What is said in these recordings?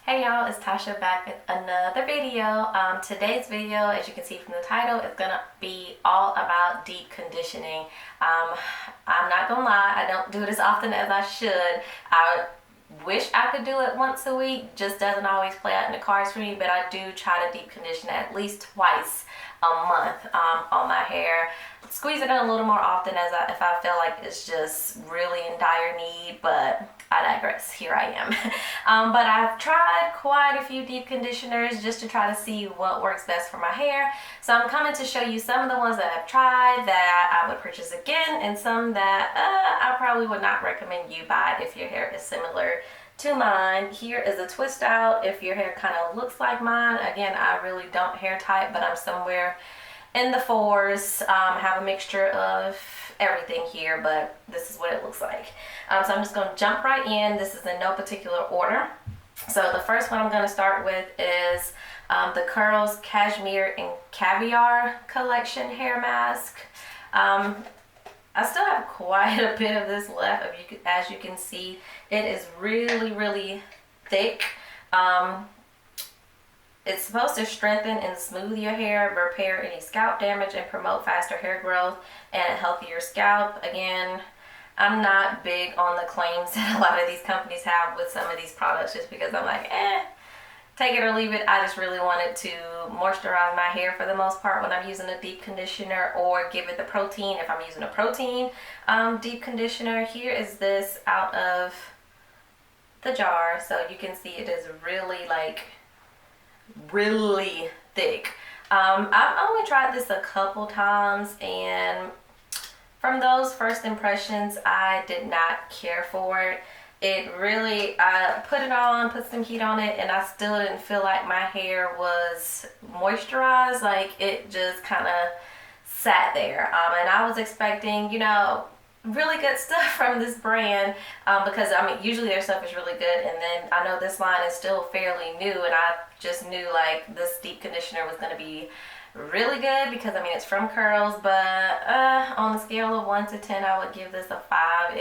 Hey y'all, it's Tasha back with another video. Today's video, as you can see from the title, is gonna be all about deep conditioning. I'm not gonna lie, I don't do it as often as I should. I wish I could do it once a week, just doesn't always play out in the cards for me, but I do try to deep condition at least twice a month on my hair. Squeeze it in a little more often if I feel like it's just really in dire need, but I digress. Here I am. But I've tried quite a few deep conditioners just to try to see what works best for my hair. So I'm coming to show you some of the ones that I've tried that I would purchase again, and some that I probably would not recommend you buy if your hair is similar to mine. Here is a twist out if your hair kind of looks like mine. Again, I really don't hair type, but I'm somewhere in the fours. Have a mixture of everything here, but this is what it looks like. So I'm just going to jump right in. This is in no particular order. So the first one I'm going to start with is the Kernels Cashmere and Caviar Collection Hair Mask. I still have quite a bit of this left. As you can see, it is really thick. It's supposed to strengthen and smooth your hair, repair any scalp damage, and promote faster hair growth and a healthier scalp. Again, I'm not big on the claims that a lot of these companies have with some of these products, just because I'm like, take it or leave it. I just really wanted to moisturize my hair for the most part when I'm using a deep conditioner, or give it the protein if I'm using a protein deep conditioner. Here is this out of the jar. So you can see it is really thick. I've only tried this a couple times, and from those first impressions, I did not care for it. I put it on, put some heat on it, and I still didn't feel like my hair was moisturized. Like, it just kind of sat there. And I was expecting, really good stuff from this brand, because usually their stuff is really good, and then I know this line is still fairly new, and I just knew like this deep conditioner was going to be really good because it's from Kernels. But on a scale of 1 to 10, I would give this a 5.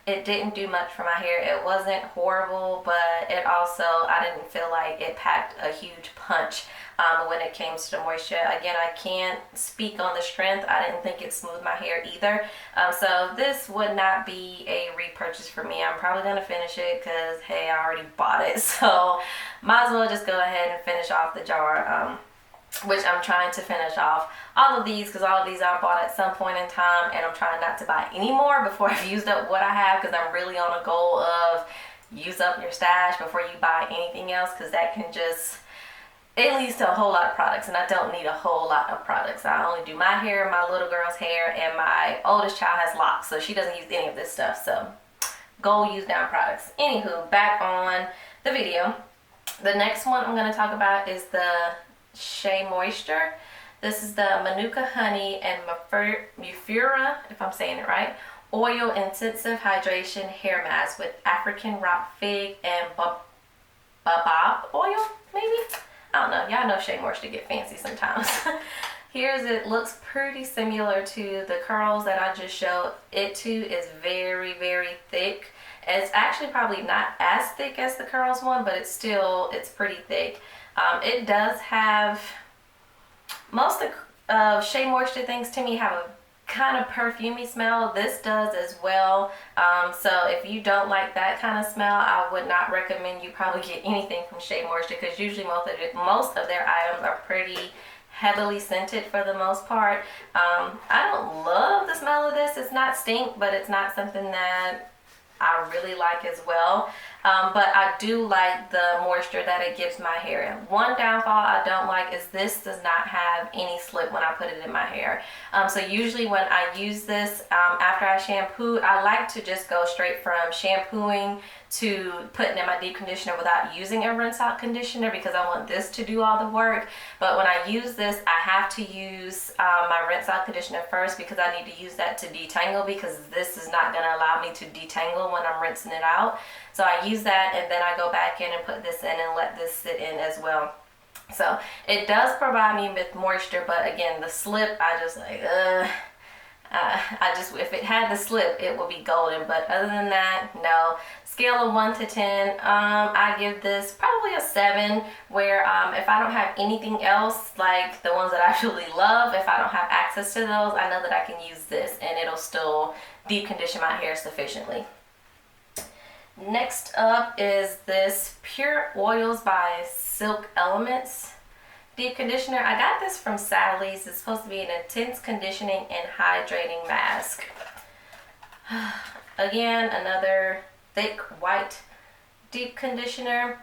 It didn't do much for my hair. It wasn't horrible, but I didn't feel like it packed a huge punch when it came to the moisture. Again, I can't speak on the strength. I didn't think it smoothed my hair either. So this would not be a repurchase for me. I'm probably going to finish it because, hey, I already bought it. So might as well just go ahead and finish off the jar. Which I'm trying to finish off all of these, because all of these I bought at some point in time, and I'm trying not to buy any more before I've used up what I have, because I'm really on a goal of use up your stash before you buy anything else, because that can it leads to a whole lot of products, and I don't need a whole lot of products. I only do my hair, my little girl's hair, and my oldest child has locks, so she doesn't use any of this stuff. So goal, use down products. Anywho, back on the video. The next one I'm going to talk about is the Shea Moisture. This is the Manuka Honey and Mufura, if I'm saying it right, Oil Intensive Hydration Hair Mask with African Rock Fig and baobab oil, maybe? I don't know. Y'all know Shea Moisture get fancy sometimes. It looks pretty similar to the curls that I just showed. It too is very thick. It's actually probably not as thick as the Kernels one, but it's pretty thick. It does have, most of Shea Moisture things to me have a kind of perfumey smell. This does as well. So if you don't like that kind of smell, I would not recommend you probably get anything from Shea Moisture, because usually most of their items are pretty heavily scented for the most part. I don't love the smell of this. It's not stink, but it's not something that I really like as well. But I do like the moisture that it gives my hair. One downfall I don't like is this does not have any slip when I put it in my hair. So usually when I use this after I shampoo, I like to just go straight from shampooing to putting in my deep conditioner without using a rinse out conditioner, because I want this to do all the work. But when I use this, I have to use my rinse out conditioner first, because I need to use that to detangle, because this is not going to allow me to detangle when I'm rinsing it out. So I use that, and then I go back in and put this in and let this sit in as well. So it does provide me with moisture, but again, the slip, I just like, if it had the slip, it would be golden, but other than that, no. scale of 1 to 10, I give this probably a 7, where if I don't have anything else, like the ones that I actually love, if I don't have access to those, I know that I can use this and it'll still deep condition my hair sufficiently. Next up is this Pure Oils by Silk Elements deep conditioner. I got this from Sally's. It's supposed to be an intense conditioning and hydrating mask. Again, another thick white deep conditioner.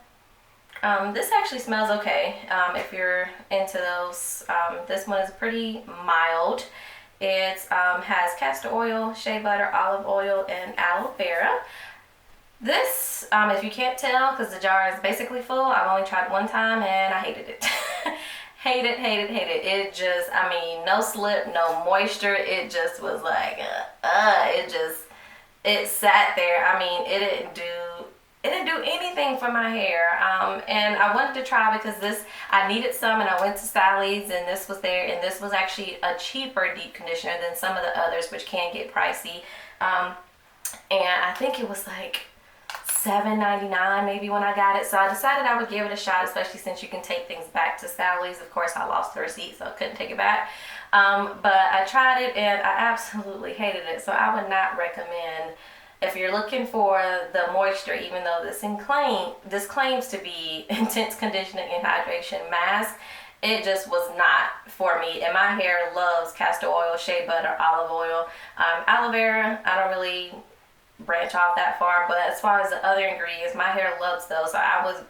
This actually smells okay if you're into those. This one is pretty mild. It has castor oil, shea butter, olive oil, and aloe vera. This, if you can't tell, because the jar is basically full, I've only tried one time and I hated it. Hate it. It just, I mean, no slip, no moisture. It just was like, it sat there. I mean, it didn't do anything for my hair. And I wanted to try because I needed some, and I went to Sally's and this was there, and this was actually a cheaper deep conditioner than some of the others, which can get pricey. And I think it was like $7.99 maybe when I got it. So I decided I would give it a shot, especially since you can take things back to Sally's. Of course, I lost the receipt, so I couldn't take it back. But I tried it and I absolutely hated it. So I would not recommend, if you're looking for the moisture, even though this claims to be intense conditioning and hydration mask, it just was not for me. And my hair loves castor oil, shea butter, olive oil, aloe vera. I don't really branch off that far, but as far as the other ingredients, my hair loves those. So I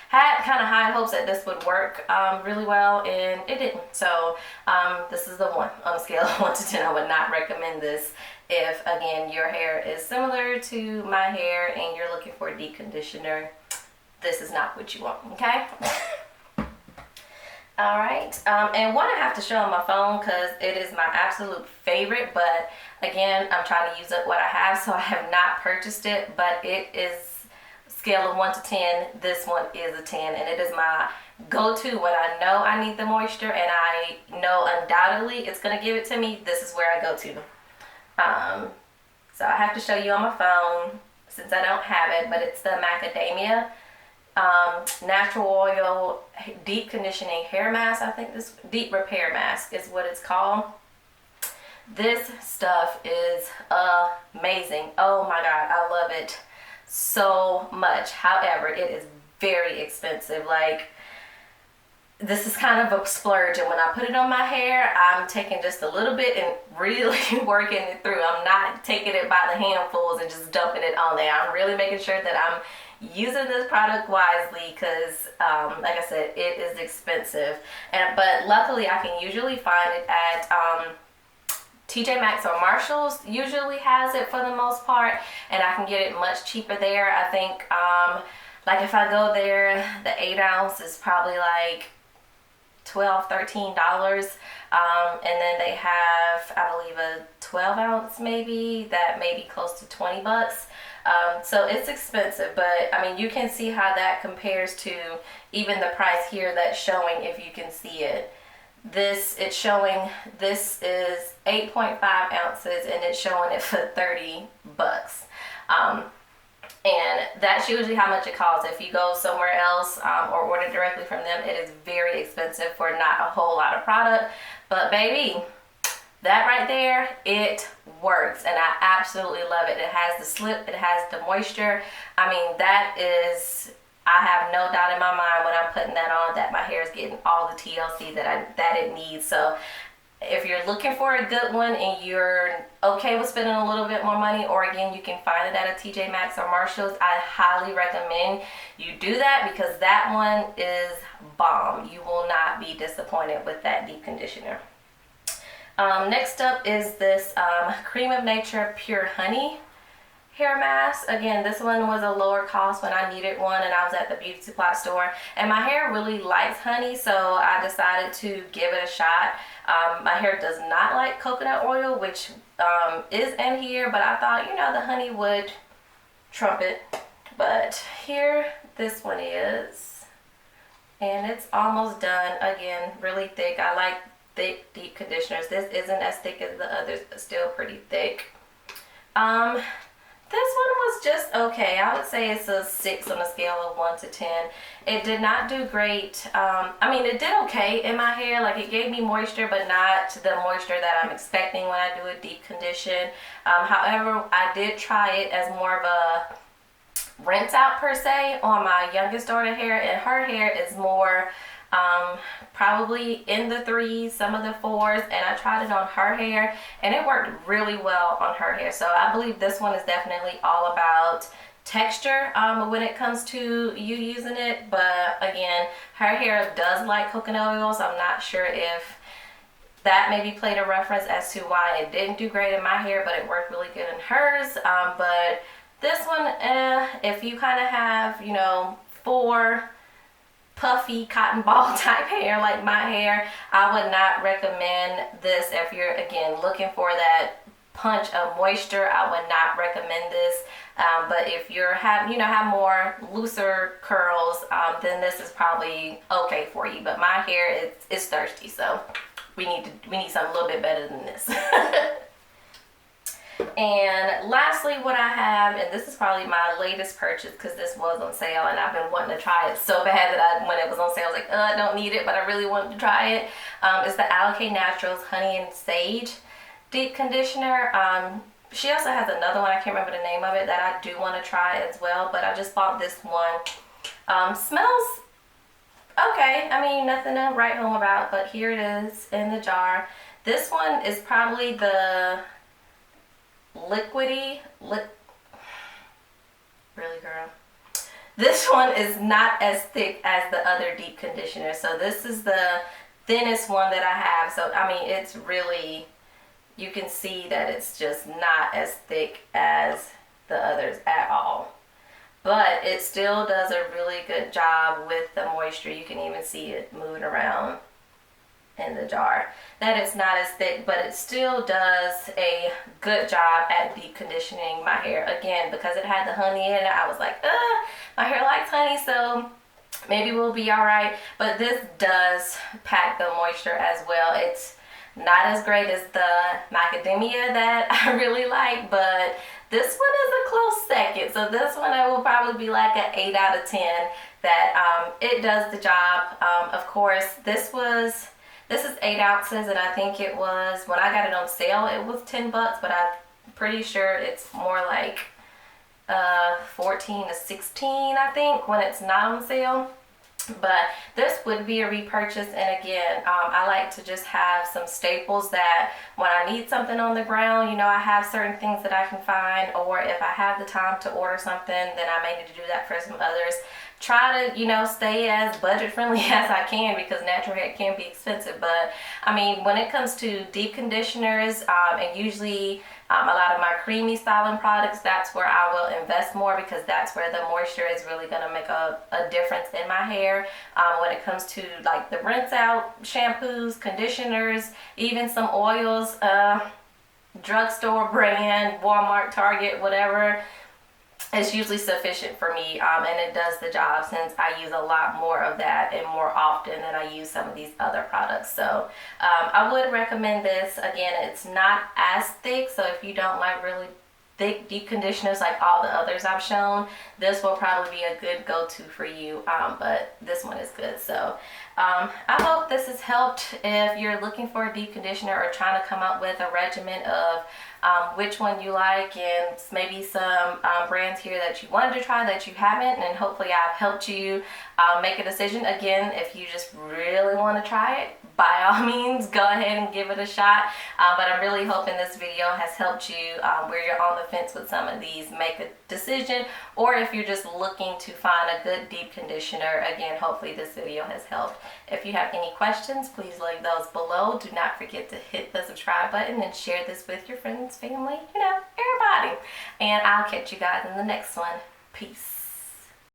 had kind of high hopes that this would work really well, and it didn't. So this is the 1 on a scale of 1 to 10. I would not recommend this if, again, your hair is similar to my hair and you're looking for a deep conditioner. This is not what you want, okay? All right, and one I have to show on my phone because it is my absolute favorite, but again, I'm trying to use up what I have, so I have not purchased it, but it is scale of 1 to 10. This one is a 10, and it is my go-to when I know I need the moisture and I know undoubtedly it's going to give it to me. This is where I go to. So I have to show you on my phone since I don't have it, but it's the Macadamia natural oil deep conditioning hair mask. I think this deep repair mask is what it's called. This stuff is amazing. Oh my god, I love it so much. However, it is very expensive. Like, this is kind of a splurge, and when I put it on my hair, I'm taking just a little bit and really working it through. I'm not taking it by the handfuls and just dumping it on there. I'm really making sure that I'm using this product wisely because, like I said, it is expensive. But luckily, I can usually find it at TJ Maxx or Marshall's usually has it for the most part, and I can get it much cheaper there. I think, like if I go there, the 8 ounce is probably like $12, $13. And then they have, I believe, a 12 ounce maybe that may be close to 20 bucks. So it's expensive, but I mean, you can see how that compares to even the price here that's showing, if you can see it. It's showing this is 8.5 ounces and it's showing it for 30 bucks. And that's usually how much it costs. If you go somewhere else or order directly from them, it is very expensive for not a whole lot of product. But baby, that right there, it works, and I absolutely love it. It has the slip, it has the moisture. I mean, that is, I have no doubt in my mind when I'm putting that on that my hair is getting all the TLC that it needs. So if you're looking for a good one and you're okay with spending a little bit more money, or again, you can find it at a TJ Maxx or Marshall's, I highly recommend you do that because that one is bomb. You will not be disappointed with that deep conditioner. Next up is this Cream of Nature Pure Honey hair mask. Again, this one was a lower cost when I needed one and I was at the beauty supply store, and my hair really likes honey, so I decided to give it a shot. My hair does not like coconut oil, which is in here, but I thought, the honey would trump it. But here this one is, and it's almost done. Again, really thick. I like thick deep conditioners. This isn't as thick as the others, but still pretty thick. This one was just okay. I would say it's a 6 on a scale of 1 to 10. It did not do great. I mean, it did okay in my hair. Like, it gave me moisture, but not the moisture that I'm expecting when I do a deep condition. However, I did try it as more of a rinse out per se on my youngest daughter hair, and her hair is more probably in the 3s, some of the 4s, and I tried it on her hair and it worked really well on her hair. So I believe this one is definitely all about texture when it comes to you using it. But again, her hair does like coconut oil, so I'm not sure if that maybe played a reference as to why it didn't do great in my hair, but it worked really good in hers. But this one, if you kind of have, you know, 4 puffy cotton ball type hair like my hair, I would not recommend this. If you're, again, looking for that punch of moisture, I would not recommend this. But if you're have more looser curls, then this is probably okay for you. But my hair is thirsty, so we need something a little bit better than this. And lastly, what I have, and this is probably my latest purchase because this was on sale and I've been wanting to try it so bad that when it was on sale, I was like, I don't need it, but I really wanted to try it. It's the Alkay Naturals Honey and Sage Deep Conditioner. She also has another one, I can't remember the name of it, that I do want to try as well, but I just bought this one. Smells okay. I mean, nothing to write home about, but here it is in the jar. This one is probably the really, girl, this one is not as thick as the other deep conditioner, so this is the thinnest one that I have. So I mean, it's really, you can see that it's just not as thick as the others at all, but it still does a really good job with the moisture. You can even see it moving around in the jar. That it's not as thick, but it still does a good job at deep conditioning my hair. Again, because it had the honey in it, I was like, my hair likes honey, so maybe we'll be all right. But this does pack the moisture as well. It's not as great as the macadamia that I really like, but this one is a close second. So this one I will probably be like an 8 out of 10. That it does the job. Of course, this is 8 ounces, and I think it was, when I got it on sale, it was $10, but I'm pretty sure it's more like 14 to 16, I think, when it's not on sale. But this would be a repurchase, and again, I like to just have some staples that when I need something on the ground, you know, I have certain things that I can find, or if I have the time to order something, then I may need to do that for some others. Try to, you know, stay as budget friendly as I can, because natural hair can be expensive. But I mean, when it comes to deep conditioners, and usually a lot of my creamy styling products, that's where I will invest more, because that's where the moisture is really going to make a difference in my hair. When it comes to like the rinse out shampoos, conditioners, even some oils, drugstore brand, Walmart, Target, whatever, it's usually sufficient for me, and it does the job, since I use a lot more of that and more often than I use some of these other products. So I would recommend this. Again, it's not as thick, so if you don't like really thick deep conditioners like all the others I've shown, this will probably be a good go-to for you, but this one is good. So I hope this has helped if you're looking for a deep conditioner or trying to come up with a regimen of which one you like, and maybe some brands here that you wanted to try that you haven't, and hopefully I've helped you make a decision. Again, if you just really want to try it, by all means, go ahead and give it a shot. But I'm really hoping this video has helped you where you're on the fence with some of these, make a decision, or if you're just looking to find a good deep conditioner. Again, hopefully this video has helped. If you have any questions, please leave those below. Do not forget to hit the subscribe button and share this with your friends, family, you know, everybody. And I'll catch you guys in the next one. Peace.